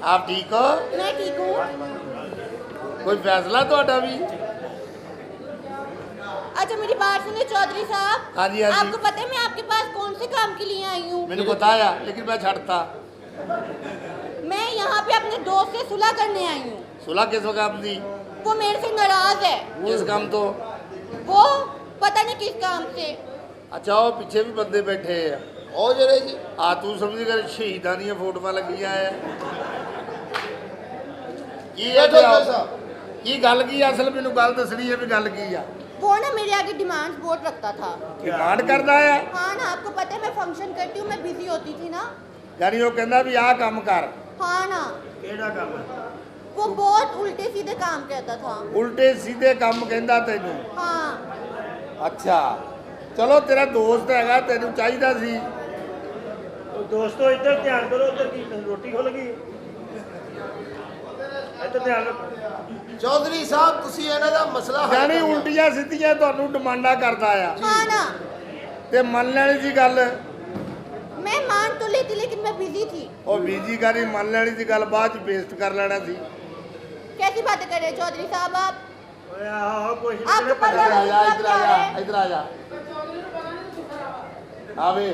आप ठीक हो? मैं ठीक हूँ। कोई फैसला ਤੁਹਾਡਾ भी? अच्छा मेरी बात सुनिए चौधरी साहब। हाँ जी, हाँ जी। आपको पता है मैं आपके पास कौन से काम के लिए आई हूँ? मैंने बताया लेकिन मैं छड़ता। मैं यहाँ पे अपने दोस्त से सुलह करने आई हूँ। सुलह किस वक्त दी? वो मेरे से नाराज है। किस काम तो? वो पता नहीं किस काम से। अच्छा वो पीछे भी बंदे बैठे हैं ਉਹ ਜਿਹੜੇ ਜੀ ਆ ਤੂੰ ਸਮਝ ਕਰ ਸ਼ਹੀਦਾਂ ਦੀਆਂ ਫੋਟੋਆਂ ਲੱਗੀਆਂ ਆ ਕੀ ਹੈ ਕੀ ਗੱਲ ਕੀ ਅਸਲ ਮੈਨੂੰ ਗੱਲ ਦੱਸਣੀ ਹੈ ਵੀ ਗੱਲ ਕੀ ਆ वो ना मेरे आगे डिमांड्स बहुत रखता था। ਡਿਮਾਂਡ ਕਰਦਾ ਆ हाँ ना आपको पता है मैं फंक्शन करती हूँ मैं बिजी होती थी ना। ਯਾਨੀ ਉਹ ਕਹਿੰਦਾ ਵੀ ਆਹ ਕੰਮ ਕਰ हाँ ना ਕਿਹੜਾ ਕੰਮ वो बहुत उल्टे सीधे काम कहता था। ਉਲਟੇ ਸਿੱਧੇ ਕੰਮ ਕਹਿੰਦਾ ਤੈਨੂੰ हाँ ਅੱਛਾ ਚਲੋ ਤੇਰਾ ਦੋਸਤ ਹੈਗਾ ਤੈਨੂੰ ਚਾਹੀਦਾ ਸੀ ਦੋਸਤੋ ਇੱਧਰ ਧਿਆਨ ਕਰੋ ਉੱਧਰ ਕੀ ਰੋਟੀ ਖੁੱਲ ਗਈ ਇੱਧਰ ਧਿਆਨ ਰੱਖੋ ਚੌਧਰੀ ਸਾਹਿਬ ਤੁਸੀਂ ਇਹਨਾਂ ਦਾ ਮਸਲਾ ਹੱਲ ਯਾਨੀ ਕਰੋ। ਉਲਟੀਆਂ ਸਿੱਧੀਆਂ ਤੁਹਾਨੂੰ ਡਿਮਾਂਡਾਂ ਕਰਦਾ ਆ हाँ ना ਤੇ ਮੰਨ ਲੈਣੀ ਸੀ ਗੱਲ मैं मान तो लेती लेकिन मैं बिजी थी। ਉਹ ਬੀਜੀ ਕਰੀ ਮੰਨ ਲੈਣੀ ਸੀ ਗੱਲ ਬਾਅਦ ਚ ਪੇਸਟ ਕਰ ਲੈਣਾ ਸੀ कैसी बातें कर रहे हैं चौधरी साहब आप? ਓਏ ਆਹੋ ਕੋਸ਼ਿਸ਼ आपको ਕਰੇ पता ਇੱਧਰ ਆ है ਜਾ ਇੱਧਰ ਆ ਜਾ ਇੱਧਰ ਆ ਜਾ ਆਵੇ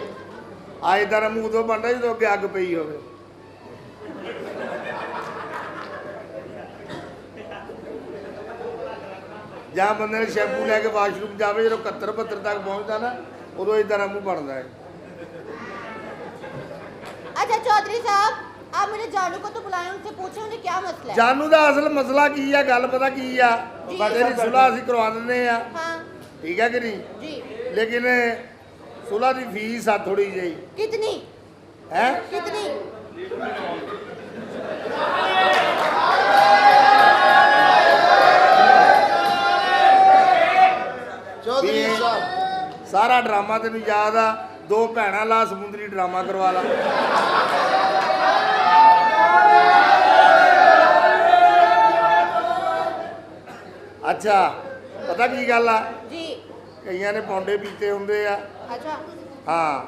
ਆਏ ਦਾ ਮੂੰਹ ਤੋਂ ਬਣਦਾ ਜਦੋਂ ਅੱਗੇ ਅੱਗ ਪਈ ਹੋਵੇ ਜਾਂ ਬੰਦੇ ਨੇ ਸ਼ੈਂਪੂ ਲੈ ਕੇ ਵਾਸ਼ਰੂਮ ਜਾਵੇ ਜਦੋਂ 71 72 ਤੱਕ ਪਹੁੰਚਦਾ ਨਾ ਉਦੋਂ ਇਦਾਂ ਦਾ ਮੂੰਹ ਬਣਦਾ ਹੈ अच्छा चौधरी साहब आप मेरे जानू को तो बुलाएं उनसे पूछें उन्हें क्या मसला है। ਜਾਨੂ ਦਾ ਅਸਲ ਮਸਲਾ ਕੀ ਆ ਗੱਲ ਪਤਾ ਕੀ ਆ ਜੀ। ਤੇਰੀ ਸੁਲ੍ਹਾ ਅਸੀਂ ਕਰਵਾ ਦਿੰਦੇ ਆ हाँ ਠੀਕ ਹੈ ਕਿ ਨਹੀਂ जी। ਲੇਕਿਨ ਸੁਲ੍ਹਾ ਦੀ ਫੀਸ ਆ ਥੋੜੀ ਜਿਹੀ कितनी ਹੈ कितनी? ਚੌਧਰੀ ਸਾਹਿਬ ਸਾਰਾ ਡਰਾਮਾ ਤੈਨੂੰ ਯਾਦ ਆ ਦੋ ਭੈਣਾਂ ਲਾ ਸਮੁੰਦਰੀ ਡਰਾਮਾ ਕਰਵਾ ਲਾ ਅੱਛਾ ਪਤਾ ਕੀ ਗੱਲ ਆ जी। ਕਈਆਂ ਨੇ ਪੌਂਡੇ ਪੀਤੇ ਹੁੰਦੇ ਆ अच्छा ਹਾਂ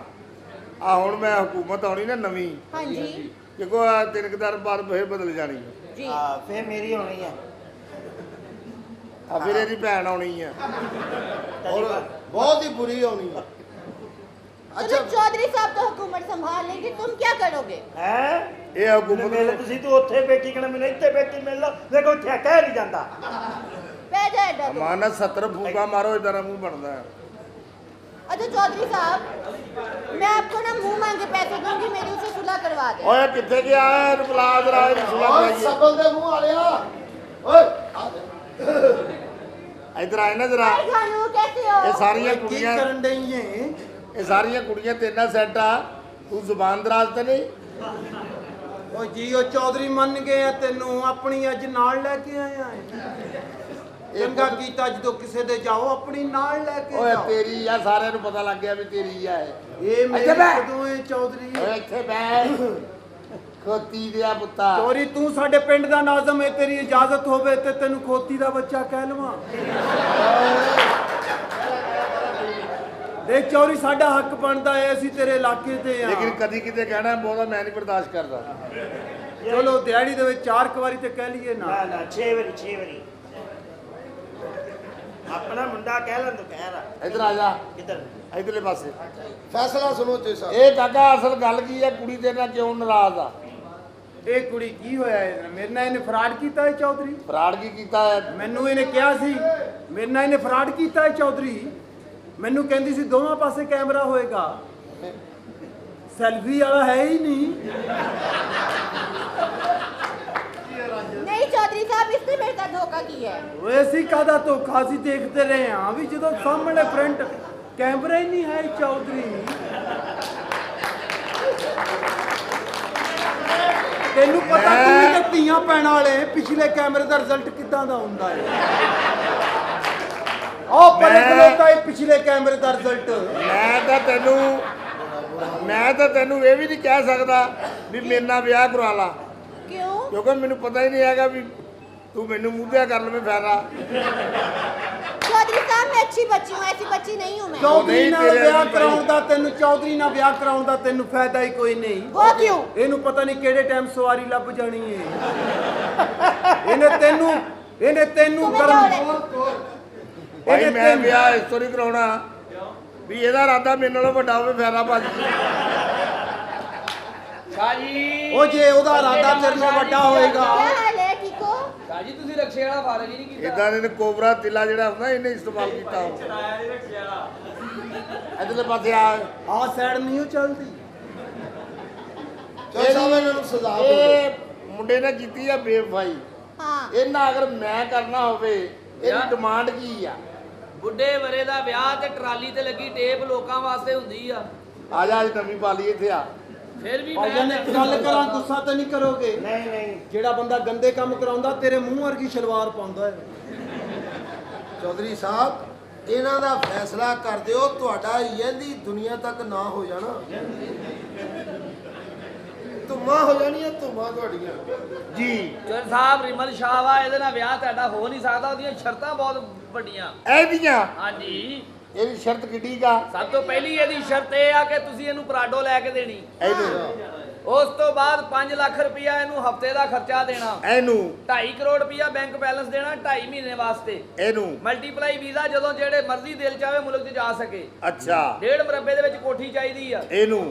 ਆ ਹੁਣ ਮੈਂ ਹਕੂਮਤ ਆਉਣੀ ਨਾ ਨਵੀਂ हाँ जी ਕਿਉਂਕਿ ਆ ਤਿੰਨ ਕੁ ਦਿਨ ਬਾਅਦ ਫੇਰ ਬਦਲ ਜਾਣੀ ਆ जी। ਫੇਰ ਮੇਰੀ ਹੋਣੀ ਹੈ ਆ ਫਿਰ ਇਹਦੀ ਭੈਣ ਆਉਣੀ ਆ ਔਰ ਬਹੁਤ ਹੀ ਬੁਰੀ ਹੋਣੀ ਹੈ चलो चौधरी साहब तो हुकूमत संभाल लेंगे तुम क्या करोगे? ਹੈ ਇਹ ਹਕੂਮਤ ਮਿਲ ਤੁਸੀਂ ਤੂੰ ਉੱਥੇ ਬੈਠੀ ਕਹਿਣਾ ਮੈਨੂੰ ਇੱਥੇ ਬੈਠੀ ਮਿਲ ਲਓ ਦੇਖੋ ਉੱਥੇ ਕਹਿ ਨਹੀਂ ਜਾਂਦਾ पै जाए डर। ਮਾਨਸ 70 ਫੂਕਾ ਮਾਰੋ ਇਦਾਂ ਦਾ ਮੂੰਹ ਬਣਦਾ ਹੈ अच्छा चौधरी साहब मैं आपको ना मुंह मांगे पैसे दूंगी मेरी उसे सुलह करवा दे। ਓਏ ਕਿੱਥੇ ਗਿਆ ਹੈ ਇਹਨੂੰ ਬੁਲਾ ਜਰਾ ਇਹਨੂੰ ਸੁਲਾ ਓਏ ਕਰਾਈਏ ਸਬਲ ਦੇ ਮੂੰਹ ਵਾਲਿਆ ਓਏ ਇੱਧਰ ਆਏ ਨਾ ਜਰਾ हाय जानू कैसे हो? ਇਹ ਸਾਰੀਆਂ ਕੀ ਕੁੜੀਆਂ ਕਰਨ ਡਈ ਏ ਇਹ ਸਾਰੀਆਂ ਕੁੜੀਆਂ ਤੇਰੇ ਨਾਲ ਸੈੱਟ ਆ ਤੂੰ ਜ਼ੁਬਾਨ ਦਰਾਜ਼ ਤੇ ਨਹੀਂ ਓ ਜੀ ਉਹ ਚੌਧਰੀ ਮੰਨ ਗਏ ਆ ਤੈਨੂੰ ਆਪਣੀ ਅੱਜ ਨਾਲ ਲੈ ਕੇ ਆਇਆ ਚੰਗਾ ਕੀਤਾ ਜਦੋਂ ਕਿਸੇ ਦੇ ਜਾਓ ਆਪਣੀ ਨਾਲ ਲੈ ਕੇ ਓਏ ਜਾਓ ਤੇਰੀ ਆ ਸਾਰਿਆਂ ਨੂੰ ਪਤਾ ਲੱਗ ਗਿਆ ਵੀ ਤੇਰੀ ਆ ਇਹ ਇਹ ਮੇਰੇ ਇੱਥੇ ਬਹਿ। ਕਦੋਂ ਏ ਚੌਧਰੀ ਓਏ ਇੱਥੇ ਬੈਠ ਖੋਤੀ ਦਿਆ ਪੁੱਤਾ ਚੋਰੀ ਤੂੰ ਸਾਡੇ ਪਿੰਡ ਦਾ ਨਾਜ਼ਮ ਏ ਤੇਰੀ ਇਜਾਜ਼ਤ ਹੋਵੇ ਤੇ ਤੈਨੂੰ ਖੋਤੀ ਦਾ ਬੱਚਾ ਕਹਿ ਲਵਾਂ ਦੇਖ ਚੋਰੀ ਸਾਡਾ ਹੱਕ ਬਣਦਾ ਏ ਅਸੀਂ ਤੇਰੇ ਇਲਾਕੇ ਤੇ ਆ ਲੇਕਿਨ ਕਦੀ ਕਿਤੇ ਕਹਿਣਾ ਬਹੁਤਾ ਮੈਂ ਨਹੀਂ ਬਰਦਾਸ਼ਤ ਕਰਦਾ ਚਲੋ ਦਿਹਾੜੀ ਦੇ ਵਿੱਚ 4 ਵਾਰੀ ਤੇ ਕਹਿ ਲਈਏ ਨਾ ਨਾ 6 ਵਾਰੀ ਆਪਣਾ ਮੁੰਡਾ ਕਹਿ ਲੈਂਦਾ ਕਹਿ ਰਾ ਇੱਧਰ ਆ ਜਾ ਕਿੱਧਰ ਇੱਧਰਲੇ ਪਾਸੇ ਫੈਸਲਾ ਸੁਣੋ ਜੀ ਸਾਹਿਬ ਇਹ ਕਾਕਾ ਅਸਲ ਗੱਲ ਕੀ ਆ ਕੁੜੀ ਤੇਰੇ ਨਾਲ ਕਿਉਂ ਨਾਰਾਜ਼ ਆ ਇਹ ਕੁੜੀ ਕੀ ਹੋਇਆ ਮੇਰੇ ਨਾਲ ਇਹਨੇ ਫਰਾਡ ਕੀਤਾ ਹੈ ਚੌਧਰੀ ਫਰਾਡ ਕੀ ਕੀਤਾ ਹੈ ਮੈਨੂੰ ਇਹਨੇ ਕਿਹਾ ਸੀ ਮੇਰੇ ਨਾਲ ਇਹਨੇ ਫਰਾਡ ਕੀਤਾ ਹੈ ਚੌਧਰੀ ਮੈਨੂੰ ਕਹਿੰਦੀ ਸੀ ਦੋਵਾਂ ਪਾਸੇ ਕੈਮਰਾ ਹੋਏਗਾ ਸੈਲਫੀ ਵਾਲਾ ਹੈ ਹੀ ਨਹੀਂ नहीं चौधरी साहब इसने मेरे साथ धोखा किया है। ਵੈਸੀ ਕਾਦਾ ਧੋਖਾ ਸੀ ਦੇਖਦੇ ਰਹੇ ਹਾਂ ਵੀ ਜਦੋਂ ਸਾਹਮਣੇ ਫਰੰਟ ਕੈਮਰਾ ਹੀ ਨਹੀਂ ਹੈ ਚੌਧਰੀ ਤੈਨੂੰ ਪਤਾ ਤੂੰ ਵੀ ਤਾਂ ਧੀਆਂ ਪੈਣ ਵਾਲੇ ਪਿਛਲੇ ਕੈਮਰੇ ਦਾ ਰਿਜ਼ਲਟ ਕਿੱਦਾਂ ਦਾ ਹੁੰਦਾ ਹੈ ਉਹ ਪਰੇ ਖਲੋਤਾ ਹੈ ਪਿਛਲੇ ਕੈਮਰੇ ਦਾ ਰਿਜ਼ਲਟ ਮੈਂ ਤਾਂ ਤੈਨੂੰ ਇਹ ਵੀ ਨਹੀਂ ਕਹਿ ਸਕਦਾ ਵੀ ਮੇਰੇ ਨਾਲ ਵਿਆਹ ਕਰਵਾ ਲਾ क्यों? ਕਿਉਂਕਿ ਮੈਨੂੰ ਪਤਾ ਹੀ ਨਹੀਂ ਹੈਗਾ ਵੀ ਤੂੰ ਮੈਨੂੰ ਮੂੰਹ ਤੇ ਕਰ ਲਵੇਂ ਫਾਇਦਾ चौधरी साहब साहब मैं अच्छी बच्ची हूँ, ऐसी बच्ची नहीं हूँ मैं। ਚੌਧਰੀ ਨਾਲ ਤੇਰੇ ਵਿਆਹ ਵਾਲੀ ਕਰਾਉਣ ਦਾ ਤੈਨੂੰ ਚੌਧਰੀ ਨਾਲ ਵਿਆਹ ਕਰਾਉਣ ਦਾ ਤੈਨੂੰ ਫਾਇਦਾ ਹੀ ਕੋਈ ਨਹੀਂ। वो क्यों? ਇਹਨੂੰ ਪਤਾ ਨਹੀਂ ਕਿਹੜੇ ਟਾਈਮ ਸਵਾਰੀ ਲੱਭ ਜਾਣੀ ਏ। ਇਹਨੇ ਤੈਨੂੰ तुम्हें क्या हो ਕਰਮ रहा है? ਭਾਈ ਮੈਂ ਵਿਆਹ ਇਸ ਤੋਂ ਨਹੀਂ ਕਰਾਉਣਾ ਵੀ ਇਹਦਾ ਇਰਾਦਾ ਮੇਰੇ ਨਾਲੋਂ ਵੱਡਾ ਹੋਵੇ ਫੈਰਾ ਭਾਜੀ। ਸ਼ਾਜੀ ਉਹ ਜੇ ਉਹਦਾ ਇਰਾਦਾ ਤੇਰੇ ਨਾਲ ਵੱਡਾ ਹੋਏਗਾ क्या हाल है, ठीक हो? ਸ਼ਾਜੀ ਤੁਸੀਂ ਰਕਸ਼ੇ ਵਾਲਾ ਫਾਰਗ ਹੀ ਨਹੀਂ ਕੀਤਾ ਇਦਾਂ ਦੇ ਕੋਬਰਾ ਤਿਲਾ ਜਿਹੜਾ ਹੁੰਦਾ ਇਹਨੇ ਇਸਤੇਮਾਲ ਕੀਤਾ ਉਹ ਇਧਰਲੇ ਪਾਸੇ ਆ ਆਹ ਸਾਈਡ ਨਹੀਂ ਉਹ ਚੱਲਦੀ। ਇਹ ਮੁੰਡੇ ਨੇ ਕੀਤੀ ਆ ਬੇਵਫਾਈ। हाँ ਇਹਨਾਂ ਅਗਰ ਮੈਂ ਕਰਨਾ ਹੋਵੇ ਇਹਦੀ ਡਿਮਾਂਡ ਕੀ ਆ? ਬੁੱਢੇ ਵਰੇ ਦਾ ਵਿਆਹ ਤੇ ਟਰਾਲੀ ਤੇ ਲੱਗੀ ਟੇਪ ਲੋਕਾਂ ਵਾਸਤੇ ਹੁੰਦੀ ਆ। ਆ ਜਾ ਅੱਜ ਨਵੀਂ ਪਾਲੀ ਇੱਥੇ ਆ। ਫਿਰ ਵੀ ਭਾਈਆਂ ਨੇ ਮੈਂ ਗੱਲ ਕਰਾਂ ਗੁੱਸਾ ਤਾਂ ਨਹੀਂ ਕਰੋਗੇ? ਨਹੀਂ ਨਹੀਂ ਜਿਹੜਾ ਬੰਦਾ ਗੰਦੇ ਕੰਮ ਕਰਾਉਂਦਾ ਤੇਰੇ ਮੂੰਹ ਵਰਗੀ ਸ਼ਲਵਾਰ ਪਾਉਂਦਾ ਹੈ। ਚੌਧਰੀ ਸਾਹਿਬ ਇਹਨਾਂ ਦਾ ਫੈਸਲਾ ਕਰ ਦਿਓ, ਤੁਹਾਡਾ ਇਹਦੀ ਦੁਨੀਆ ਤੱਕ ਨਾ ਹੋ ਜਾਣਾ, ਧੁੰਮਾਂ ਹੋ ਜਾਣੀਆਂ ਧੁੰਮਾਂ ਤੁਹਾਡੀਆਂ। ਜੀ ਚੌਧਰੀ ਸਾਹਿਬ ਰਿਮਲ ਸ਼ਾਹ ਵਾ, ਇਹਦੇ ਨਾਲ ਵਿਆਹ ਤੁਹਾਡਾ ਹੋ ਨਹੀਂ ਸਕਦਾ। ਉਹਦੀਆਂ ਸ਼ਰਤਾਂ ਬਹੁਤ ਵੱਡੀਆਂ। ਇਹਦੀਆਂ ਹਾਂਜੀ ਇਹਦੀ ਸ਼ਰਤ ਕਿੱਡੀ ਕਾ? ਸਭ ਤੋਂ ਪਹਿਲੀ ਇਹਦੀ ਸ਼ਰਤ ਇਹ ਆ ਕਿ ਤੁਸੀਂ ਇਹਨੂੰ ਪਰਾਡੋ ਲੈ ਕੇ ਦੇਣੀ। ਇਹਨੂੰ ਉਸ ਤੋਂ ਬਾਅਦ 5 ਲੱਖ ਰੁਪਇਆ ਇਹਨੂੰ ਹਫਤੇ ਦਾ ਖਰਚਾ ਦੇਣਾ। ਇਹਨੂੰ 2.5 ਕਰੋੜ ਰੁਪਇਆ ਬੈਂਕ ਬੈਲੈਂਸ ਦੇਣਾ 2.5 ਮਹੀਨੇ ਵਾਸਤੇ। ਇਹਨੂੰ ਮਲਟੀਪਲਾਈ ਵੀਜ਼ਾ ਜਦੋਂ ਜਿਹੜੇ ਮਰਜ਼ੀ ਦਿਲ ਚਾਵੇ ਮੁਲਕ 'ਚ ਜਾ ਸਕੇ। ਅੱਛਾ 1.5 ਮਰਬੇ ਦੇ ਵਿੱਚ ਕੋਠੀ ਚਾਹੀਦੀ ਆ। ਇਹਨੂੰ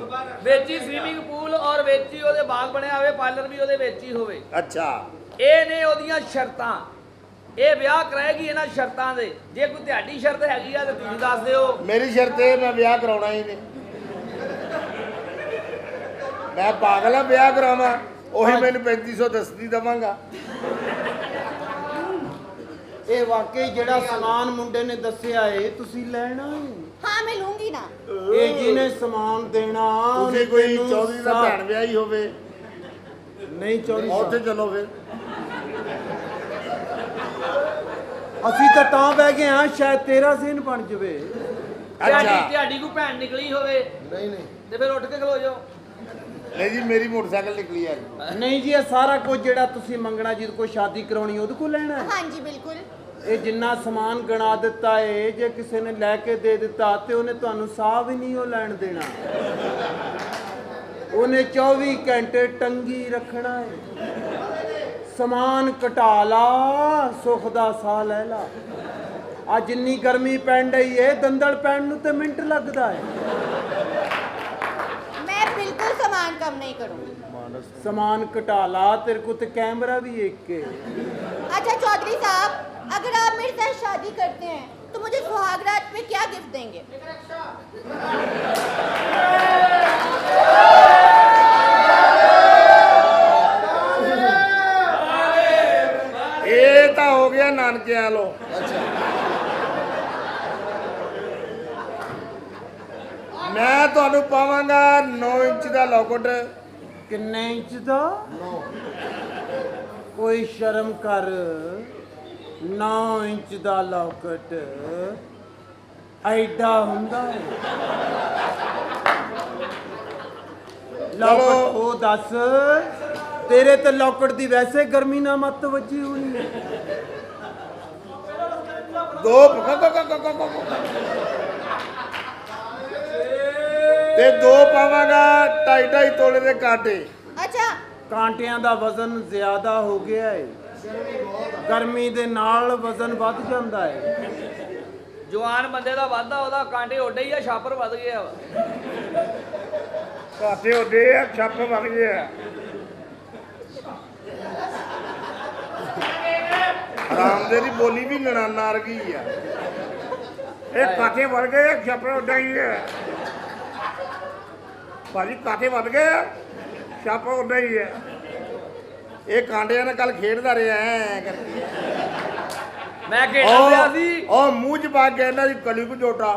ਵਿੱਚ ਹੀ ਸਵੀਮਿੰਗ ਪੂਲ ਔਰ ਵਿੱਚ ਹੀ ਉਹਦੇ ਬਾਗ ਬਣਿਆ ਹੋਵੇ, ਪਾਰਲਰ ਵੀ ਉਹਦੇ ਵਿੱਚ ਹੀ ਹੋਵੇ। ਅੱਛਾ ਇਹ ਨੇ ਉਹਦੀਆਂ ਸ਼ਰਤਾਂ। ਇਹ ਵਿਆਹ ਕਰਾਏਗੀ ਇਹਨਾਂ ਸ਼ਰਤਾਂ ਦੇ। ਜੇ ਕੋਈ ਤੁਹਾਡੀ ਸ਼ਰਤ ਹੈਗੀ ਆ ਤੇ ਤੁਸੀਂ ਦੱਸ ਦਿਓ। ਮੇਰੀ ਸ਼ਰਤ ਇਹ ਮੈਂ ਵਿਆਹ ਕਰਾਉਣਾ ਹੀ ਨਹੀਂ। ਮੈਂ ਪਾਗਲ ਆ ਵਿਆਹ ਕਰਾਵਾਂ? ਉਹੀ ਮੈਨੂੰ 3500 ਦੱਸਦੀ ਦਵਾਂਗਾ। ਇਹ ਵਾਕਈ ਜਿਹੜਾ ਸਮਾਨ ਮੁੰਡੇ ਨੇ ਦੱਸਿਆ ਏ ਤੁਸੀਂ ਲੈਣਾ ਏ। हाँ मैं लूंगी ना। ਇਹ ਜਿਹਨੇ ਸਮਾਨ ਦੇਣਾ ਤੁਸੀਂ ਉਹਨੇ ਕੋਈ ਤੈਨੂੰ ਚੌਧਰੀ ਦਾ ਸਾ- ਭੈਣ ਵਿਆਹੀ ਹੋਵੇ ਨਹੀਂ ਚੌਧਰੀ ਉੱਥੇ ਸਾਹਿਬ। ਚਲੋ ਫਿਰ। ਅਸੀਂ ਤਾਂ ਬਹਿ ਗਏ ਹਾਂ ਸ਼ਾਇਦ ਤੇਰਾ ਸੀਨ ਬਣ ਜਵੇ। ਅੱਛਾ ਤੁਹਾਡੀ ਕੋਈ ਭੈਣ ਨਿਕਲੀ ਹੋਵੇ ਨਹੀਂ ਨਹੀਂ ਤੇ ਫਿਰ ਉੱਠ ਕੇ ਖਲੋ ਜਾਓ। ਨਹੀਂ ਜੀ ਮੇਰੀ ਮੋਟਰਸਾਈਕਲ ਨਿਕਲੀ ਆ। ਨਹੀਂ ਜੀ ਇਹ ਸਾਰਾ ਕੁਝ ਜਿਹੜਾ ਤੁਸੀਂ ਮੰਗਣਾ ਜਿਹਦੇ ਕੋਲ ਸ਼ਾਦੀ ਕਰਾਉਣੀ ਉਹਦੇ ਕੋਲ ਲੈਣਾ ਹੈ। हाँ जी बिल्कुल। ਇਹ ਜਿੰਨਾ ਸਮਾਨ ਗਣਾ ਦਿੱਤਾ ਏ ਜੇ ਕਿਸੇ ਨੇ ਲੈ ਕੇ ਦੇ ਦਿੱਤਾ ਤੇ ਉਹਨੇ ਤੁਹਾਨੂੰ ਸਾਹ ਵੀ ਨਹੀਂ ਉਹ ਲੈਣ ਦੇਣਾ। ਉਹਨੇ 24 ਘੰਟੇ ਟੰਗੀ ਰੱਖਣਾ ਏ। ਸਮਾਨ ਘਟਾ ਲਾ ਸੁੱਖ ਦਾ ਸਾਹ ਲੈ ਲਾ। ਆ ਜਿੰਨੀ ਗਰਮੀ ਪੈਣ ਡਈ ਏ ਦੰਦਲ ਪੈਣ ਨੂੰ ਤੇ ਮਿੰਟ ਲੱਗਦਾ ਏ। मैं बिल्कुल सामान कम नहीं करूंगी। ਸਮਾਨ ਘਟਾ ਲਾ ਤੇਰੇ ਕੋਲ ਤੇ ਕੈਮਰਾ ਵੀ ਇੱਕ ਏ। अच्छा चौधरी साहब, अगर आप मेरे साथ शादी करते हैं तो मुझे सुहागरात पे क्या गिफ्ट देंगे? ਇਹ ਤਾਂ ਹੋ ਗਿਆ ਨਾਨਕਿਆਂ ਵੱਲੋਂ। ਮੈਂ ਤੁਹਾਨੂੰ ਪਾਵਾਂਗਾ 9 ਇੰਚ ਦਾ ਲੋਕਟ। ਕਿੰਨੇ ਇੰਚ ਦਾ? ਕੋਈ ਸ਼ਰਮ ਕਰ। 9 ਇੰਚ ਦਾ ਲੋਕਟ ਐਡਾ ਹੁੰਦਾ ਹੈ? ਲੋਕਟ ਉਹ ਦੱਸ ਤੇਰੇ ਤੇ ਲੋਕਟ ਦੀ ਵੈਸੇ ਗਰਮੀ ਨਾਲ ਮੱਤ ਵੱਜੀ ਹੋਣੀ ਹੈ। ਤੇ 2 ਪਾਵਾਂਗਾ 2.5 ਤੋਲੇ ਦੇ ਕਾਂਟੇ। अच्छा ਕਾਂਟਿਆਂ ਦਾ ਵਜ਼ਨ ਜ਼ਿਆਦਾ ਹੋ ਗਿਆ ਹੈ। ਗਰਮੀ ਦੇ ਨਾਲ ਵਜ਼ਨ ਵੱਧ ਜਾਂਦਾ ਹੈ। ਜਵਾਨ ਬੰਦੇ ਦਾ ਵਾਧਾ ਉਹਦਾ ਕਾਂਟੇ ਉੱਡੇ ਹੀ ਆ, ਛਾਪਰ ਵੱਧ ਗਿਆ ਵਾ। ਕਾਂਟੇ ਉੱਡੇ ਆ, ਛੱਪ ਵਗ ਗਏ ਆ। ਰਾਮਦੇ ਦੀ ਬੋਲੀ ਵੀ ਨਨਾਨਾ ਵਰਗੀ ਆ। ਇਹ ਕਾਂਟੇ ਵੜ ਗਏ ਆ, ਛੱਪ ਉੱਡਾ ਹੀ ਆ। ਭਾਜੀ ਕਾਂਟੇ ਵੱਧ ਗਏ ਆ, ਛੱਪ ਉੱਡਾ ਹੀ ਆ। ਇਹ ਕਾਂਟਿਆਂ ਨਾਲ ਕੱਲ ਖੇਡਦਾ ਰਿਹਾ ਐ ਕਰਕੇ। ਮੈਂ ਖੇਡਣ ਰਿਹਾ ਸੀ। ਉਹ ਮੂੰਹ ਚ ਪਾ ਕੇ ਇਹਨਾਂ ਦੀ ਕਲੀ ਕੋ ਜੋਟਾ।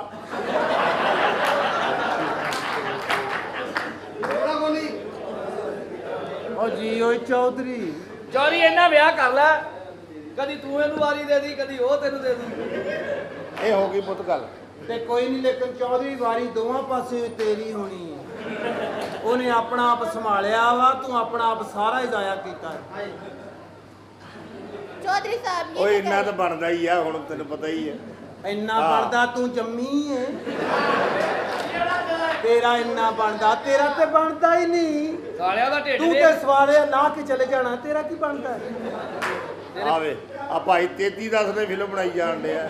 ਉਹ ਜੀ ਓਏ ਚੌਧਰੀ ਚੌਰੀ ਇਹਨਾਂ ਵਿਆਹ ਕਰ ਲੈ। ਕਦੀ ਤੂੰ ਇਹਨੂੰ ਵਾਰੀ ਦੇ ਦੀ, ਕਦੀ ਉਹ ਤੈਨੂੰ ਦੇ ਦੂ। ਇਹ ਹੋ ਗਈ ਪੁੱਤ ਗੱਲ। ਤੇ ਕੋਈ ਨਹੀਂ ਲੇਕਿਨ ਚੌਧਰੀ ਵਾਰੀ ਦੋਵਾਂ ਪਾਸੇ ਤੇਰੀ ਹੋਣੀ ਹੈ। ਉਹਨੇ ਆਪਣਾ ਆਪ ਸੰਭਾਲਿਆ ਵਾ ਤੂੰ ਆਪਣਾ ਆਪ ਸਾਰਾ ਹੀ ਜ਼ਾਇਆ ਕੀਤਾ ਹੈ। चौधरी साहब ਓਏ ये ਇੰਨਾ ਤਾਂ ਬਣਦਾ ਹੀ ਆ, ਹੁਣ ਤੈਨੂੰ ਪਤਾ ਹੀ ਹੈ। ਇੰਨਾ ਬਣਦਾ ਤੂੰ ਜੰਮੀ ਏ ਤੇਰਾ ਇੰਨਾ ਬਣਦਾ ਤੇਰਾ ਤੇ ਬਣਦਾ ਹੀ ਨਹੀਂ ਸਾਲਿਆ ਦਾ ਢਿੱਡ ਤੂੰ ਵੇ ਤੇ ਸਵਾਲੇ ਲਾ ਕੇ ਚਲੇ ਜਾਣਾ ਤੇਰਾ ਕੀ ਬਣਦਾ ਆਵੇ ਆ ਭਾਈ 33-10 ਨੇ ਫਿਲਮ ਬਣਾਈ ਜਾਣ ਡਿਆ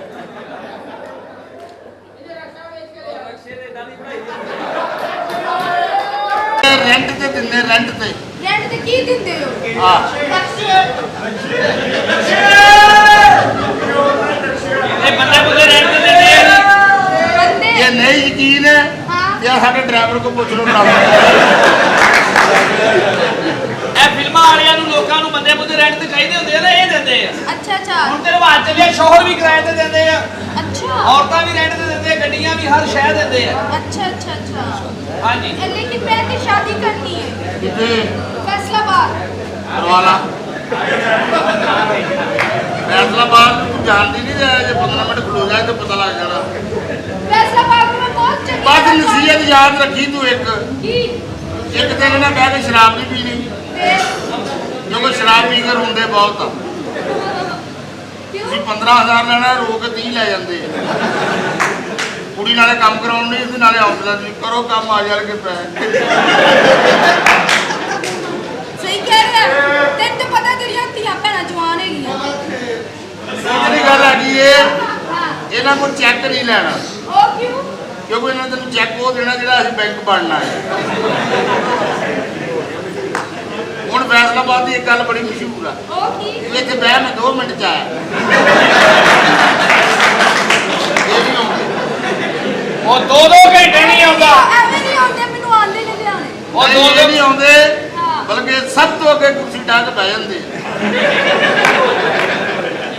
ਰੈਂਟ ਤੇ ਦਿੰਦੇ ਰੈਂਟ ਤੇ ਰੈਂਟ ਤੇ ਕੀ ਦਿੰਦੇ ਹੋ ਆ ਇਹ ਬੰਦੇ ਬੁੱਧੇ ਰੈਂਟ ਤੇ ਦਿੰਦੇ ਆ ਬੰਦੇ ਇਹ ਨਹੀਂ ਯਕੀਨ ਹੈ ਹਾਂ ਤੇ ਸਾਡੇ ਡਰਾਈਵਰ ਕੋ ਪੁੱਛ ਲਓ ਡਰਾਈਵਰ ਇਹ ਫਿਲਮਾਂ ਵਾਲਿਆਂ ਨੂੰ ਲੋਕਾਂ ਨੂੰ ਬੰਦੇ ਬੁੱਧੇ ਰੈਂਟ ਤੇ ਚਾਹੀਦੇ ਹੁੰਦੇ ਆ ਨਾ ਇਹ ਦਿੰਦੇ ਆ ਅੱਛਾ ਅੱਛਾ ਹੁਣ ਤੇ ਰਿਵਾਜ ਚੱਲਿਆ ਸ਼ੋਹਰ ਵੀ ਕਿਰਾਏ ਤੇ ਦਿੰਦੇ ਆ ਅੱਛਾ ਔਰਤਾਂ ਵੀ ਰੈਂਟ ਤੇ ਦਿੰਦੇ ਆ ਗੱਡੀਆਂ ਵੀ ਹਰ ਸ਼ਹਿਰ ਦਿੰਦੇ ਆ अच्छा अच्छा अच्छा ਹਾਂਜੀ लेकिन मैंने शादी करनी है ਕਿਤੇ फैसलाबाद ਕਰਵਾਲਾ ਫੈਸਲਾਬਾਦ ਨੂੰ ਤੂੰ ਜਾਣਦੀ ਨਹੀਂ ਜੇ 15 ਮਿੰਟ ਖਲੋ ਜਾਏ ਤਾਂ ਪਤਾ ਲੱਗ ਜਾਣਾ फैसलाबाद में बहुत चंगी ਬਸ जगह ਨਸੀਹਤ ਯਾਦ ਰੱਖੀ ਤੂੰ ਇੱਕ की ਦਿਨ ਨਾ ਬਹਿ ਕੇ ਸ਼ਰਾਬ ਨਹੀਂ ਪੀਣੀ फिर ਕਿਉਂਕਿ ਸ਼ਰਾਬ ਪੀ ਕੇ ਰੋਂਦੇ ਬਹੁਤ ਆ क्यों ਤੁਸੀਂ 15000 ਲੈਣਾ ਰੋ ਕੇ 30 ਲੈ ਜਾਂਦੇ ਆ ਕੁੜੀ ਨਾਲੇ ਕੰਮ ਕਰਾਉਣ ਨਹੀਂ ਇਹਦੇ ਨਾਲੇ ਹੌਸਲਾ ਨਹੀਂ ਕਰੋ ਕੰਮ ਆ ਜਾਣ ਕੇ ਪੈ सही कह रहे हैं तेन तो पता तेरी धियां भैन जवान है ਜਿਹੜੀ ਗੱਲ ਹੈਗੀ ਏ ਇਹਨਾਂ ਕੋਲ ਚੈੱਕ ਨਹੀਂ ਲੈਣਾ ओ क्यों ਕਿਉਂਕਿ ਇਹਨਾਂ ਤੈਨੂੰ ਚੈੱਕ ਉਹ ਦੇਣਾ ਜਿਹੜਾ ਅਸੀਂ ਬੈਂਕ ਬਣਨਾ ਹੈ ਹੁਣ ਫੈਸਲਾਬਾਦ ਦੀ ਇੱਕ ਗੱਲ ਬੜੀ ਮਸ਼ਹੂਰ ਆ ओ की ਤੂੰ ਇੱਥੇ ਬਹਿ ਮੈਂ 2 ਮਿੰਟ ਚ ਆਇਆ ਇਹ ਨਹੀਂ ਆਉਂਦੇ ਉਹ 2-2 ਘੰਟੇ ਨਹੀਂ ਆਉਂਦਾ ਐਵੇਂ ਨਹੀਂ ਆਉਂਦੇ ਮੈਨੂੰ ਆਂਦੇ ਨੇ ਲਿਆਣੇ ਉਹ ਨਹੀਂ, ਇਹ ਨਹੀਂ ਆਉਂਦੇ ਹਾਂ। ਬਲਕਿ ਸਭ ਤੋਂ ਅੱਗੇ ਕੁਰਸੀ ਢਾ ਕੇ ਬਹਿ ਜਾਂਦੇ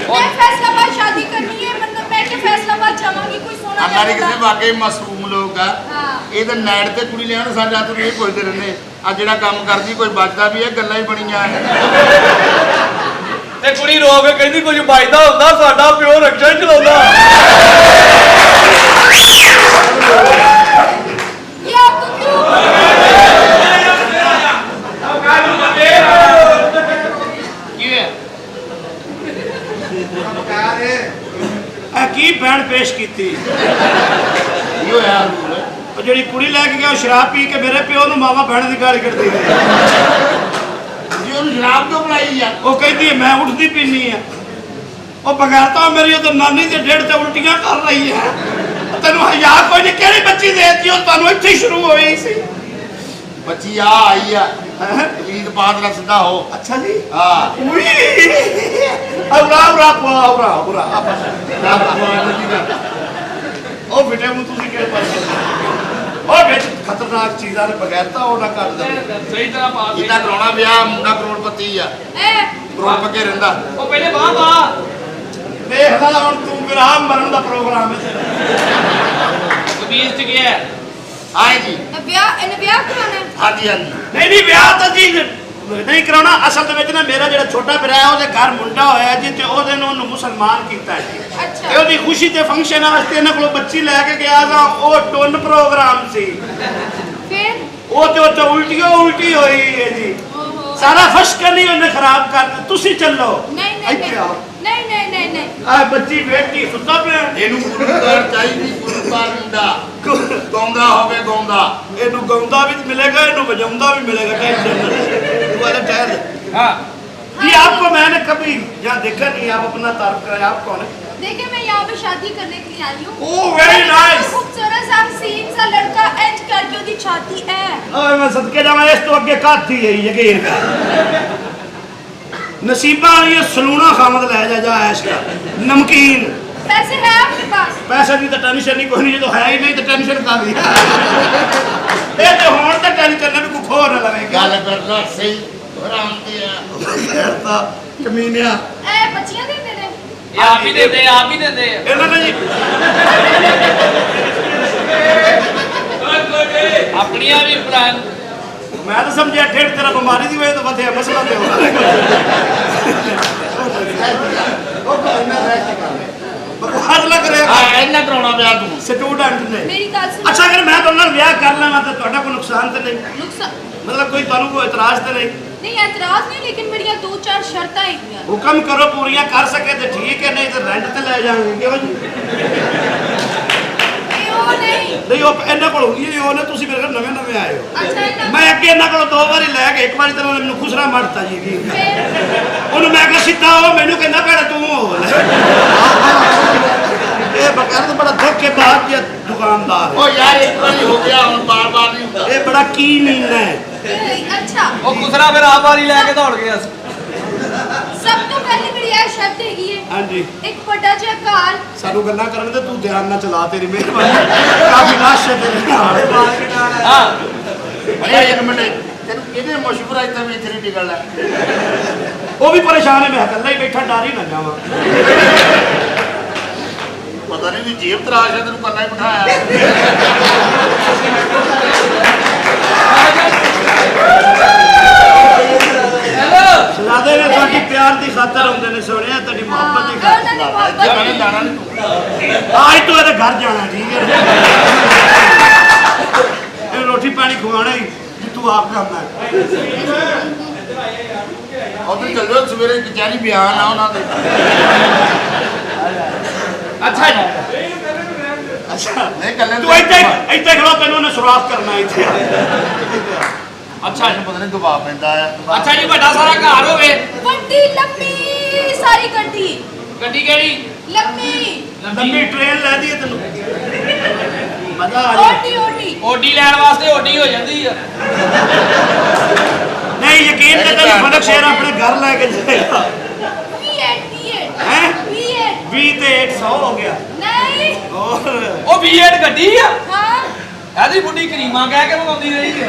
मैं फैसलाबाद शादी करनी है मतलब मैं के फैसलाबाद जावांगी कोई सोना ਹਮਾਰੇ जाएगा ਕਿਸੇ ਵਾਕਈ ਮਾਸੂਮ ਲੋਕ ਆ ਹਾਂ। ਇਹ ਤਾਂ ਨੈਟ ਤੇ ਕੁੜੀ ਲੈਣ ਸਾਡਾ ਤੂੰ ਇਹ ਪੁੱਛਦੇ ਰਹਿੰਦੇ ਆ ਜਿਹੜਾ ਕੰਮ ਕਰਦੀ ਕੋਈ ਬਚਦਾ ਵੀ ਇਹ ਗੱਲਾਂ ਹੀ ਬਣੀਆਂ ਤੇ ਕੁੜੀ ਰੋ ਕੇ ਕਹਿੰਦੀ ਕੁਝ ਬਚਦਾ ਹੁੰਦਾ ਸਾਡਾ ਪਿਓ ਰਕਸ਼ਾ ਹੀ ਚਲਾਉਂਦਾ ये आपको क्यों ਕੀ ਹੈ ਇਹ ਕੀ ਬੈਣ ਪੇਸ਼ ਕੀਤੀ ਇਹ ਹੋਇਆ ਰੂਲ ਉਹ ਜਿਹੜੀ ਕੁੜੀ ਲੈ ਕੇ ਗਿਆ ਉਹ ਸ਼ਰਾਬ ਪੀ ਕੇ ਮੇਰੇ ਪਿਓ ਨੂੰ ਮਾਵਾ ਬਹਿਣ ਦੀ ਗਾਲੀ ਕੱਢਦੀ ਹੈ ਜੀ ਉਹਨੂੰ ਸ਼ਰਾਬ ਕਿਉਂ ਬਣਾਈ ਆ ਉਹ ਕਹਿੰਦੀ ਹੈ, ਮੈਂ ਉੱਠਦੀ ਪੀਨੀ ਆ ਉਹ ਬਗੈਰਤਾ ਮੇਰੀ ਉਹ ਨਾਨੀ ਦੇ ਢਿੱਡ ਤੇ ਉਲਟੀਆਂ ਕਰ ਰਹੀ ਹੈ ਤੈਨੂੰ ਹਯਾ ਕੋਈ ਨਹੀਂ ਕਿਹੜੀ ਬੱਚੀ ਦੇਤੀ ਉਹ ਤੁਹਾਨੂੰ ਇੱਥੇ ਹੀ ਸ਼ੁਰੂ ਹੋਈ ਸੀ ਬੱਚੀ ਆ ਆਈ ਆ ਤਵੀਤ ਬਾਦ ਨਾਲ ਸਿੱਧਾ ਹੋ ਅੱਛਾ ਜੀ ਹਾਂ ਉਈ ਔਰਾ ਉਹ ਬੇਟੇ ਨੂੰ ਤੁਸੀਂ ਕਿਹੜੇ ਪਾਸੇ ਉਹ ਬੇਟੇ ਖਤਰਨਾਕ ਚੀਜ਼ਾਂ ਨੇ ਬਗੈਰਤਾ ਉਹ ਨਾ ਕਰ ਦੇ ਸਹੀ ਤਰ੍ਹਾਂ ਪਾਸ ਇਹਨਾਂ ਕਰਾਉਣਾ ਵਿਆਹ ਮੁੰਡਾ ਕਰੋੜਪਤੀ ਆ ए ਕਰੋੜ ਪੱਕੇ ਰਹਿੰਦਾ ਉਹ ਪਹਿਲੇ ਬਾਹ ਦੇਖ ਲੈ ਹੁਣ ਤੂੰ ਵਿਰਾਮ ਮਰਨ ਦਾ ਪ੍ਰੋਗਰਾਮ ਹੈ ਤੇਰਾ ਕਬੀਰ ਚ ਗਿਆ ਆਏ ਜੀ इन्हें ब्याह कराना है ਹਾਂਜੀ ਹਾਂਜੀ ਨਹੀਂ ਵਿਆਹ ਤਾਂ ਜੀ ਨਹੀਂ ਕਰਾਉਣਾ ਅਸਲ ਦੇ ਵਿੱਚ ਨਾ ਮੇਰਾ ਜਿਹੜਾ ਛੋਟਾ ਭਰਾ ਹੈ ਉਹਦੇ ਘਰ ਮੁੰਡਾ ਹੋਇਆ ਜੀ ਤੇ ਉਹਦੇ ਨੂੰ ਉਹਨੂੰ ਮੁਸਲਮਾਨ ਕੀਤਾ ਹੈ ਜੀ अच्छा ਤੇ ਉਹਦੀ ਖੁਸ਼ੀ ਤੇ ਫੰਕਸ਼ਨ ਵਾਸਤੇ ਇਹਨਾਂ ਕੋਲੋਂ ਬੱਚੀ ਲੈ ਕੇ ਗਿਆ ਤਾਂ ਉਹ ਟੁੰਨ ਪ੍ਰੋਗਰਾਮ ਸੀ फिर ਉਹ ਤੇ ਉੱਤੇ ਉਲਟੀ ਹੋਈ ਹੈ ਜੀ ओहो ਸਾਰਾ ਫਸ਼ਕ ਨਹੀਂ ਉਹਨੇ ਖਰਾਬ ਕਰਤਾ ਤੁਸੀਂ ਚੱਲੋ नहीं नहीं ਇੱਥੇ ਆਓ नहीं नहीं नहीं नहीं ਆ ਬੱਚੀ ਬੇਟੀ ਸੁੱਤਾ ਪਿਆ ਇਹਨੂੰ ਗੁਰੂਦਾਰ ਚਾਹੀਦੀ ਗੁਰੂਦਾਰ ਮੁੰਡਾ ਗਾਉਂਦਾ ਹੋਵੇ ਗਾਉਂਦਾ ਇਹਨੂੰ ਗਾਉਂਦਾ ਵੀ ਮਿਲੇਗਾ ਇਹਨੂੰ ਵਜਾਉਂਦਾ भी मिलेगा टेंशन नहीं वाला ठहर ਹਾਂ जी आपको मैंने कभी यहाँ देखा नहीं आप अपना तारीफ करें आप कौन है देखिए मैं यहाँ पे शादी करने के लिए आई हूँ ओह वेरी नाइस खूबसूरत सा हसीन सा लड़का एंड करके उसकी छाती है ओए मैं सदके जावा इस तो अगे काथी है यकीन कर नसीबा ये सलूना खामद ले जा ऐश का नमकीन पैसे है आपके पास पैसे की तो टेंशन नहीं कोई नहीं जो है ही नहीं तो टेंशन का भी ये तो होने तक टेंशन भी कुछ और ना लगेगा ਗੱਲ ਕਰਨਾ ਸਹੀ ਆਰਾਮ ਤੇ ਆ कमीनिया ए बच्चियां देते ने ਇਹ ਆਪ ਹੀ ਦਿੰਦੇ ਆਪ ਹੀ ਦਿੰਦੇ ਆ ਇਹਨਾਂ ਨੇ ਜੀ ਆਪਣੀਆਂ ਵੀ ਪਲਾਨ ਮੈਂ ਤਾਂ ਸਮਝਿਆ ਠੇਠ ਤੇਰਾ ਬਿਮਾਰੀ ਦੀ ਵਜ੍ਹਾ ਤੋਂ ਵਧਿਆ ਮਸਲਾ ਤੇ ਹੋਣਾ ਬਕਵਾਸ ਲੱਗ ਰਿਹਾ ਆ ਇਹਨਾਂ ਕਰਾਉਣਾ ਵਿਆਹ ਤੂੰ ਸਟੂਡੈਂਟ ਨੇ मेरी गल सुन ਅੱਛਾ ਅਗਰ ਮੈਂ ਤੁਹਾਡੇ ਨਾਲ ਵਿਆਹ ਕਰ ਲਵਾਂ ਤਾਂ ਤੁਹਾਡਾ ਕੋਈ ਨੁਕਸਾਨ ਤੇ ਨਹੀਂ नुकसान ਮਤਲਬ ਕੋਈ ਤੁਹਾਨੂੰ ਕੋਈ ਇਤਰਾਜ਼ ਤੇ ਨਹੀਂ नहीं एतराज नहीं, लेकिन मेरी 2-4 शर्तां हैं। हुक्म करो, पूरियां कर सके तो ठीक है, नहीं तो रेंट ते ले जाएंगे। क्यों जी? नहीं वो इन्हों को होने तुम मेरे नवे नवे आए हो। मैं अगे इन्हों को 2 बारी लैके, एक बार तो मैंने खुसरा मरता जी की उन्होंने मैं कहा सीधा हो, मैनू कहना भैड़ा तू हो। ये बगैर तो बड़ा दुख के बाद ये दुकानदार ओ यार एक बार हो गया, हम बार-बार नहीं होता। ये बड़ा की मीना है। अच्छा ਉਹ ਖੁਸਰਾ ਫਿਰ ਆਪ ਵਾਲੀ ਲੈ ਕੇ ਦੌੜ ਗਿਆ ਸੀ। सब तो पहले मेरी यह शर्त हैगी है, हाँ जी, एक बड़ा जिहा घर सानू गल्लां करन ते तू ध्यान ना चला, तेरी मेहरबानी काफी लाश है तेरे नाल। ਹਾਂ अरे एक मिनट, तेन किहने मशवरा इतना भी इतनी निकल है? वो भी परेशान है, मैं कल्ला ही बैठा डर ही ना जावां। पता नहीं भी जेब तराश है, तेन कल्ला ही बिठाया। शहजादे ने तुहाडी प्यार दी खातर आउंदे ने, सुनिया तुहाडी मोहब्बत दी खातर। मैंने जाना नहीं तू। आज तो ये घर जाना, ठीक है? ये रोटी पानी खवाना ही जी तू आप करना है। उधर चल जाओ, सवेरे कचहरी बयान आ उन्होंने। ਅੱਛਾ ਜੀ अच्छा नहीं कल तू इतने खड़ा, तेनों ने सुराख करना है इत्थे। ਅੱਛਾ ਜੀ पता नहीं दबाव पैंदा है। ਅੱਛਾ ਜੀ ਵੱਡਾ ਸਾਰਾ ਘਰ ਹੋਵੇ, बड़ी लंबी सारी गड्डी, ਗੱਡੀ ਕਿਹੜੀ लंबी लंबी ट्रेन लै दी तेनू, मजा आ जाए। ओटी ओटी ਓਡੀ ਲੈਣ ਵਾਸਤੇ ਓਡੀ ਹੋ ਜਾਂਦੀ ਆ। नहीं यकीन कर, तेरी फलक शेर अपने घर लेके जाएगा। V8 हैं? V8 20 ते 100 हो गया। नहीं और ਉਹ V8 ਗੱਡੀ ਆ, हाँ ਇਹਦੀ ਬੁੱਢੀ ਕਰੀਮਾ ਕਹਿ ਕੇ ਮੰਗਾਉਂਦੀ ਰਹੀ ਹੈ।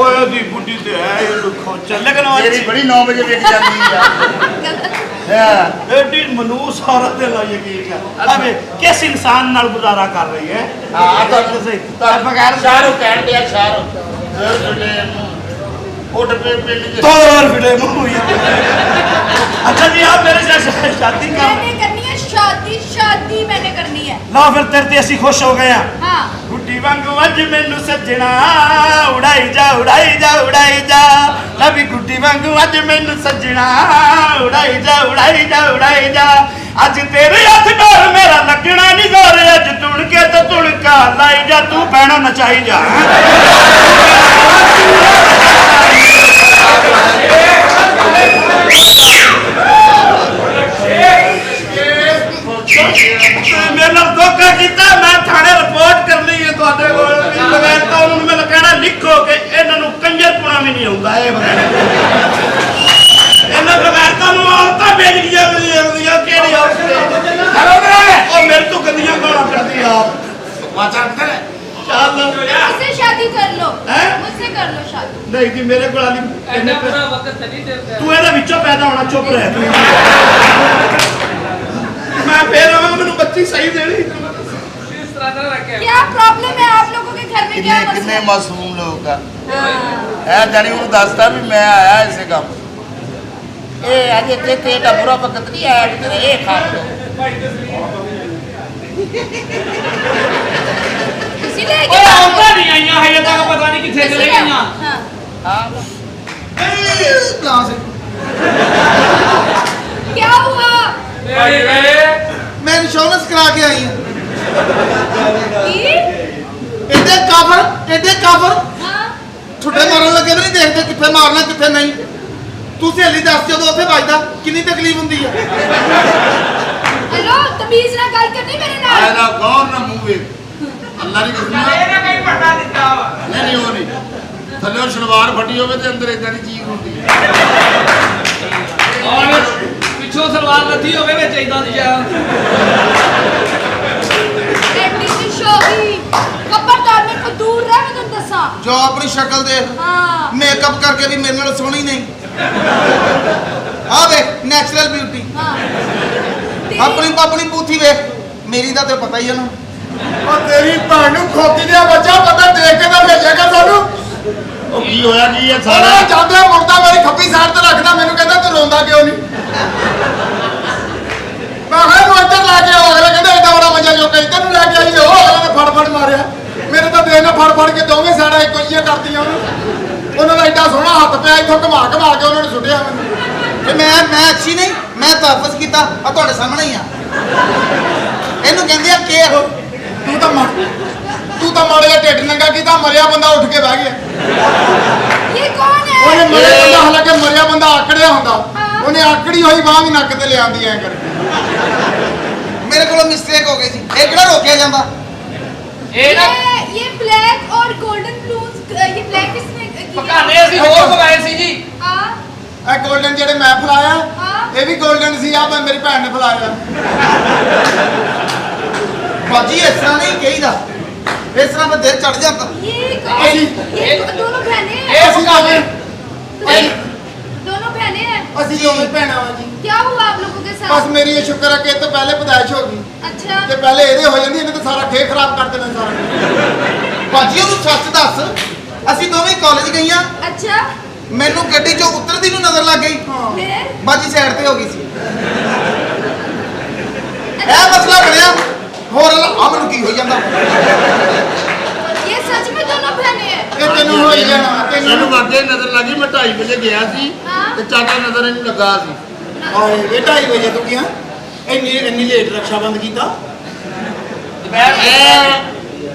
ओए दी बुड्ढी ते है ये दुखो चल, लेकिन तेरी बड़ी 9 बजे बिक जाती है। एडी मनूस औरत दे ला यकीन कर। अबे किस इंसान नाल गुजारा कर रही है? हाँ तो सही बगैर शाहरुख कहन दिया, शाहरुख उठ पे पिंड तो और फिटे मुंह ये। अच्छा जी आप मेरे साथ शादी कर मैंने करनी है शादी, शादी मैंने करनी है। ला, फिर तेरे ते ਅਸੀਂ खुश हो गए हैं। हाँ गुड्डी वांगू अज मैनू सजना उड़ाई जा उड़ाई जा उड़ाई जा, लवी गुड्डी वांगू अज मैनू सजना उड़ाई जा उड़ाई जा उड़ाई जा, अज तेरे हथ डोर मेरा लगना नहीं जोर, अज तुणके तो तुणका लाई जा, तू भैणा नचाई जा। मेरे नाल धोखा कीता, मैं थाने रिपोर्ट करनी है तुहाडे कोल। बगैर तो उन्होंने मैंने कहना लिखो कि इन्हां नूं कंजरपुणा भी नहीं आउंदा। ये बगैर इन्हां बगैर तो औरतां बेच गईयां मिलियां केड़ी औरत हेलो ओ मेरे तो गंदियां गालां कढदी आप वाचा कर चल मुझसे शादी कर लो, हैं? मुझसे कर लो शादी। नहीं जी मेरे कोल आली ਇੰਨਾ ਪੂਰਾ ਵਕਤ ਨਹੀਂ ਦਿੰਦਾ। तू ਇਹਦੇ ਵਿੱਚੋਂ पैदा होना, चुप रह तू। मैं फिर आवां, मैनूं बच्ची सही देनी। ਇਸ ਤਰ੍ਹਾਂ ਦਾ ਰੱਖਿਆ। क्या प्रॉब्लम है आप लोगों के घर में? क्या कितने कितने मसला मासूम लोग का हाँ। है जानी उन्होंने दसता भी मैं आया इसे काम ए अजे ते तेरा बुरा वक्त नहीं आया कि तेरा ये खा लो। किसी ले ਓਏ गया ਆਉਂਦਾ ਨਹੀਂ ਆਈਆਂ ਹਜੇ ਤੱਕ, ਪਤਾ ਨਹੀਂ ਕਿੱਥੇ ਚਲੇ ਗਈਆਂ। हाँ। हाँ क्या हुआ? मैं इंश्योरेंस करा के आई हूँ। की? एडे काफर हाँ। छुट्टे मारन लगे भी नहीं देखते कितने मारना कितने नहीं। तू सहेली दस जो उत्थे बजदा कितनी तकलीफ होंदी है। हेलो तमीज ना गल करनी मेरे नाल। आया ना गौर ना मुंह अल्लाह की कसम ਇਹਨੇ ਕਈ ਵੱਡਾ ਦਿੱਤਾ ਵਾ। नहीं वो नहीं थल्ले शलवार फटी होवे ते अंदर इदां दी चीज होंदी है। ਔਰ ਪਿੱਛੋਂ ਸਲਵਾਰ ਲੱਥੀ ਹੋਵੇ ਵਿੱਚ ਇਦਾਂ ਦੀ ਜਾ। एडी सी शोही खबरदार मेरे को दूर रह, मैं तुम दसा। जो अपनी शक्ल देख, हाँ मेकअप करके भी मेरे नाल सोहनी नहीं। आ वे नेचुरल ब्यूटी। हाँ अपनी बूथी वे, मेरी दा ते पता ही है ना। ਉਹ ਤੇਰੀ ਭੈਣ ਨੂੰ ਖੋਤੀ ਦਿਆ ਬੱਚਾ ਪਤਾ ਦੇਖ ਕੇ ਤਾਂ ਭੇਜੇਗਾ ਸਾਨੂੰ। ओ की होया की ये ਸਾਰਾ सारा ਜਾਂਦਾ ਮੁਰਦਾ ਮੇਰੀ ਖੱਬੀ ਸਾਈਡ ਤੇ ਰੱਖਦਾ, ਮੈਨੂੰ ਕਹਿੰਦਾ ਤੂੰ ਰੋਂਦਾ ਕਿਉਂ ਨਹੀਂ। ਮੈਂ ਕਿਹਾ ਨੂੰ ਇੱਧਰ ਲੈ ਕੇ ਆਓ, ਅਗਲਾ ਕਹਿੰਦਾ ਐਡਾ ਬੜਾ ਮਜ਼ਾ ਜੋ ਕਹੀ ਤੈਨੂੰ ਲੈ ਕੇ ਆਈ ਉਹ ਅਗਲੇ ਨੇ ਫੜ ਫੜ ਮਾਰਿਆ। ਮੇਰੇ ਤਾਂ ਦੇਖ ਨਾ ਫੜ ਫੜ ਕੇ ਦੋਵੇਂ ਸਾੜਾ ਇੱਕੋ ਜਿਹੀਆਂ ਕਰਤੀਆਂ ਉਹਨੂੰ। ਉਹਨਾਂ ਦਾ ਐਡਾ ਸੋਹਣਾ ਹੱਥ ਤੇ ਮੈਂ ਅੱਛੀ ਨਹੀਂ, ਮੈਂ ਤਹਫਜ਼ ਕੀਤਾ ਆ ਤੁਹਾਡੇ ਸਾਹਮਣੇ ਹੀ ਆ। ਇਹਨੂੰ ਕਹਿੰਦੇ ਆ ਕੇਅਰ। ਤੂੰ ਤਾਂ ਮਾੜੇ ਜਿਹਾ ਢਿੱਡ ਨੰਗਾ ਕੀਤਾ, ਮਰਿਆ ਬੰਦਾ ਉੱਠ ਕੇ ਬਹਿ ਗਿਆ। ये कौन है ਉਹਨੇ ਮਰਿਆ ਬੰਦਾ, ਹਾਲਾਂਕਿ ਮਰਿਆ ਬੰਦਾ ਆਕੜਿਆ ਹੁੰਦਾ, ਉਹਨੇ ਆਕੜੀ ਹੋਈ ਬਾਂਹ ਵੀ ਨੱਕ ਤੇ ਲਿਆਂਦੀ ਐ ਕਰਕੇ। ਮੇਰੇ ਕੋਲੋਂ ਮਿਸਟੇਕ ਹੋ ਗਈ ਸੀ। ਇਹ ਕਿਹੜਾ ਰੋਕਿਆ ਜਾਂਦਾ? ਇਹ ਨਾ ये ब्लैक और गोल्डन ब्लूज ये ब्लैक किसने ਪਕਾਨੇ ਅਸੀਂ ਹੋਰ ਮੰਗਾਏ ਸੀ ਜੀ। हाँ ਇਹ 골ਡਨ ਜਿਹੜੇ ਮੈਂ ਫਲਾਇਆ, हाँ ਇਹ ਵੀ 골ਡਨ ਸੀ। ਆ ਮੇਰੀ ਭੈਣ ਨੇ ਫਲਾਇਆ। ਬਾਜੀ ਇਸ ਤਰ੍ਹਾਂ ਨਹੀਂ ਕਹੀਦਾ, ਇਸ ਤਰ੍ਹਾਂ ਮੈਂ ਦਿਲ ਚੜ ਜਾਂਦਾ। ये दोनों बहनें हैं ਇਹ ਪਕਾਨੇ दोनों बहनें हैं ਅਸੀਂ ਦੋਵੇਂ ਭੈਣਾਂ ਵਾਂ ਜੀ। क्या हुआ आप लोगों के ਬਸ साथ ਮੇਰੀ ਇਹ ਸ਼ੁਕਰ ਹੈ ਕਿ ਇਹ ਤੋਂ ਪਹਿਲੇ ਪਦਾਇਸ਼ ਹੋ ਗਈ। अच्छा ਤੇ ਪਹਿਲੇ ਇਹਦੇ ਹੋ ਜਾਂਦੀ, ਇਹਨੇ ਤਾਂ ਸਾਰਾ ਖੇ ਖਰਾਬ ਕਰ ਦੇਣਾ ਸਾਰਾ। ਬਾਜੀ ਉਹਨੂੰ ਸੱਚ ਦੱਸ, ਅਸੀਂ ਦੋਵੇਂ ਕਾਲਜ ਗਈਆਂ, अच्छा ਮੈਨੂੰ ਗੱਡੀ ਚੋਂ ਉਤਰਦੀ ਨੂੰ ਨਜ਼ਰ ਲੱਗ ਗਈ। फिर ਬਾਜੀ ਸਾਈਡ ਤੇ ਹੋ ਗਈ ਸੀ। ਇਹ ਮਸਲਾ ਬਣਿਆ। ਹੋਰ ਆ ਮੈਨੂੰ ਕੀ ਹੋਈ ਜਾਂਦਾ? ये सच में दोनों बहनें हैं ਇਹ ਤੈਨੂੰ ਹੋ ਹੀ ਜਾਣਾ, ਤੈਨੂੰ ਇਹਨੂੰ ਵਾਕਈ ਨਜ਼ਰ ਲੱਗੀ। ਮੈਂ 2:30 ਵਜੇ ਗਿਆ ਸੀ हाँ ਤੇ ਚਾਚਾ ਨਜ਼ਰ ਇਹਨੂੰ ਲੱਗਾ ਸੀ। ਆਏ ਇਹ 2:30 ਵਜੇ ਤੂੰ ਗਿਆ, ਇੰਨੀ ਲੇਟ ਰਕਸ਼ਾ ਬੰਦ ਕੀਤਾ।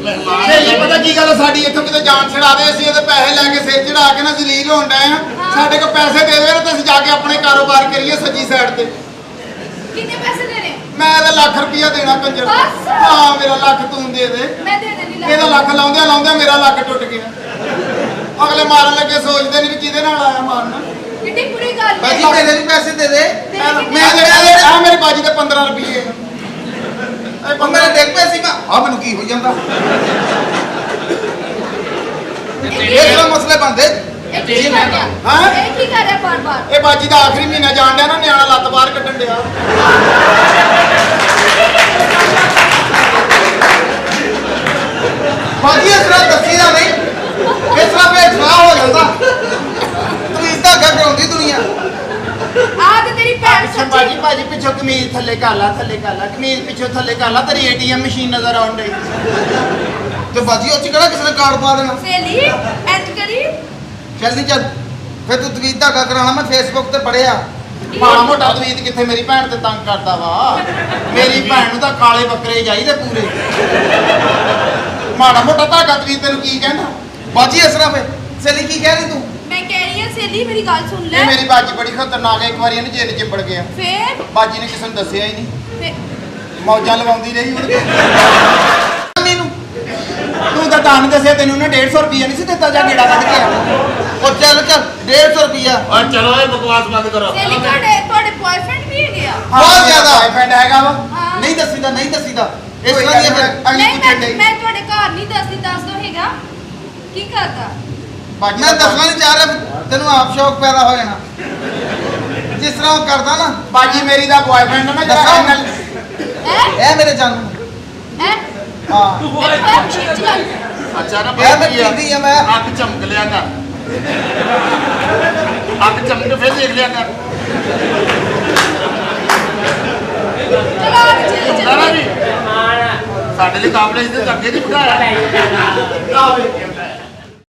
ਨਹੀਂ ਪਤਾ ਕੀ ਗੱਲ, ਸਾਡੀ ਇੱਥੋਂ ਕਿਤੇ ਜਾਨ ਛੜਾ ਦੇ, ਅਸੀਂ ਇਹਦੇ ਪੈਸੇ ਲੈ ਕੇ ਸਿਰ ਚੜਾ ਕੇ ਨਾ ਜ਼ਲੀਲ ਹੋਣ ਡਏ ਆ। ਸਾਡੇ ਕੋਲ ਪੈਸੇ ਦੇ ਦੇ ਤੇ ਅਸੀਂ ਜਾ ਕੇ ਆਪਣੇ ਕਾਰੋਬਾਰ ਕਰੀਏ ਸੱਜੀ ਸਾਈਡ ਤੇ। कितने पैसे देने ਮੈਂ ਇਹਦਾ ਲੱਖ ਰੁਪਇਆ ਦੇਣਾ ਕੰਜਰ ਨੂੰ। ਬਸ। ਹਾਂ ਮੇਰਾ ਲੱਖ ਤੂੰ ਦੇ ਦੇ। मैं दे देनी ਇਹਦਾ ਲੱਖ ਲਾਉਂਦਿਆਂ ਲਾਉਂਦਿਆਂ ਮੇਰਾ ਲੱਖ ਟੁੱਟ ਗਿਆ। ਅਗਲੇ ਮਾਰਨ ਲੱਗੇ ਸੋਚਦੇ ਨਹੀਂ ਵੀ ਕਿਹਦੇ ਨਾਲ ਆਇਆ ਮਾਰਨ। कितनी बुरी गाल है ਬਾਜੀ ਤੇਰੇ ਵੀ ਪੈਸੇ ਦੇ ਦੇ। ਮੈਂ ਦੇ ਆ ਮੇਰੀ ਬਾਜੀ ਦੇ 15 ਰੁਪਏ। ਉਹ ਮੇਰੇ ਡਿੱਗ ਪਏ ਸੀ। ਮੈਂ ਆ ਮੈਨੂੰ ਕੀ ਹੋਈ ਜਾਂਦਾ? ਇਹ ਜਿਹੜਾ ਮਸਲੇ ਬਣਦੇ। एक ही कर रहा हाँ? एक ही कर रहा है बार बार ਇਹ ਬਾਜੀ ਦਾ ਆਖਰੀ ਮਹੀਨਾ ਜਾਣ ਡਿਆ ਨਾ, ਨਿਆਣਾ ਲੱਤ ਬਾਹਰ ਕੱਢਣ ਡਿਆ। ਬਾਜੀ ਇਸ ਤਰ੍ਹਾਂ ਦੱਸੀਦਾ ਨਹੀਂ, ਇਸ ਤਰ੍ਹਾਂ ਭੇਜਵਾ ਹੋ ਜਾਂਦਾ। ਤੂੰ ਇਸਦਾ ਗੱਲ ਕਰਾਉਂਦੀ ਦੁਨੀਆ। आज तेरी भैन सच्ची ਬਾਜੀ ਬਾਜੀ ਪਿੱਛੋਂ ਕਮੀਜ਼ ਥੱਲੇ ਕਰ ਲਾ, ਥੱਲੇ ਕਰ ਲਾ ਕਮੀਜ਼, ਪਿੱਛੋਂ ਥੱਲੇ ਕਰ ਲਾ। ਤੇਰੀ ATM ਮਸ਼ੀਨ ਨਜ਼ਰ ਆਉਣ ਡਈ। ਤੇ ਬਾਜੀ ਉਹ ਚ ਕਿਹੜਾ ਕਿਸੇ ਨੇ ਕਾਰਡ ਪਾ ਦੇਣਾ? सहेली ऐड करी ਚੱਲ ਨਹੀਂ ਚੱਲ, ਫਿਰ ਤੂੰ ਤਵੀਤ ਧਾਗਾ ਕਰਾਉਣਾ। ਮੈਂ ਫੇਸਬੁੱਕ ਤੇ ਪੜਿਆ। ਮਾੜਾ ਮੋਟਾ ਤਵੀਤ ਕਿੱਥੇ, ਮੇਰੀ ਭੈਣ ਤੇ ਤੰਗ ਕਰਦਾ ਵਾ। ਮੇਰੀ ਭੈਣ ਨੂੰ ਤਾਂ ਕਾਲੇ ਬੱਕਰੇ ਚਾਹੀਦੇ ਪੂਰੇ। ਮਾੜਾ ਮੋਟਾ ਧਾਗਾ ਤਵੀਤ ਤੈਨੂੰ ਕੀ ਕਹਿੰਦਾ? ਬਾਜੀ ਇਸ ਤਰ੍ਹਾਂ ਫਿਰ ਸਹੇਲੀ ਕੀ ਕਹਿ ਰਹੀ ਤੂੰ? मैं कह रही हूँ सहेली मेरी गाल सुन ले ਇਹ ਮੇਰੀ ਬਾਜੀ ਬੜੀ ਖਤਰਨਾਕ ਹੈ। ਇੱਕ ਵਾਰੀ ਇਹਨੇ ਜੇਲ੍ਹ ਚਿੰਬੜ ਗਿਆ। फिर ਬਾਜੀ ਨੇ ਕਿਸੇ ਨੂੰ ਦੱਸਿਆ ਹੀ ਨਹੀਂ, फिर ਮੌਜਾਂ ਲਵਾਉਂਦੀ ਰਹੀ ਉਹਦੇ। ਮੈਨੂੰ ਤੂੰ ਤਾਂ ਤਾਂ ਦੱਸਿਆ, ਤੈਨੂੰ ਉਹਨੇ 150 ਰੁਪਏ ਨਹੀਂ ਸੀ ਦਿੱਤਾ ਜਾਂ ਗੇੜਾ ਕੱਢ ਕੇ ਆ। ਉਹ ਚੱਲ ਚੱਲ 150 ਰੁਪਿਆ ਔਰ ਚਲੋ ਇਹ ਬਕਵਾਸ ਬੰਦ ਕਰੋ। सहेली ਤੁਹਾਡੇ ਬॉयਫ੍रेंड ਵੀ ਹੈਗੇ ਆ ਬਹੁਤ ਜ਼ਿਆਦਾ। ਬॉयਫ੍ਰੈਂਡ ਹੈਗਾ ਵਾ। ਹਾਂ ਨਹੀਂ ਦੱਸੀਦਾ, ਨਹੀਂ ਦੱਸੀਦਾ। ਇਸ ਤਰ੍ਹਾਂ ਦੀ ਅਗਲੀ ਨਹੀਂ ਪੁੱਛਣ ਡਈ। ਮੈਂ ਤੁਹਾਡੇ ਘਰ ਨਹੀਂ ਦੱਸਦੀ, ਦੱਸ ਦੋ ਹੈਗਾ ਕੀ ਕਰਦਾ ਬਾਜੀ ਮੈਂ ਦੱਸਣਾ ਨਹੀਂ ਚਾਹ ਰਿਹਾ, ਤੈਨੂੰ ਆਪ ਸ਼ੌਕ ਪੈਦਾ ਹੋ ਜਾਣਾ। ਜਿਸ ਤਰ੍ਹਾਂ ਉਹ ਕਰਦਾ ਨਾ। ਬਾਜੀ ਮੇਰੀ ਦਾ ਬॉयਫ੍ਰੈਂਡ ਨਾ ਜਿਹੜਾ ਦੱਸਾਂ? ਹੈ ਇਹ ਮੇਰੇ ਜਨਮ ਹੈ ਹਾਂ। ਅੱਛਾ ਨਾ ਇਹ ਮੈਂ ਕੀ ਆ? ਪੀਂਦੀ ਆ ਮੈਂ। ਅੱਖ ਚਮਕ ਲਿਆ ਕਰ, ਅੱਖ ਚਮਕ ਕੇ ਫਿਰ ਦੇਖ ਲਿਆ ਕਰ। ਚਲੋ ਹੁੰਦਾ ਨਾ ਵੀ ਸਾਡੇ ਲਈ ਕਾਬਲੇ ਇੱਥੇ ਅੱਗੇ ਨਹੀਂ ਬਿਠਾਇਆ।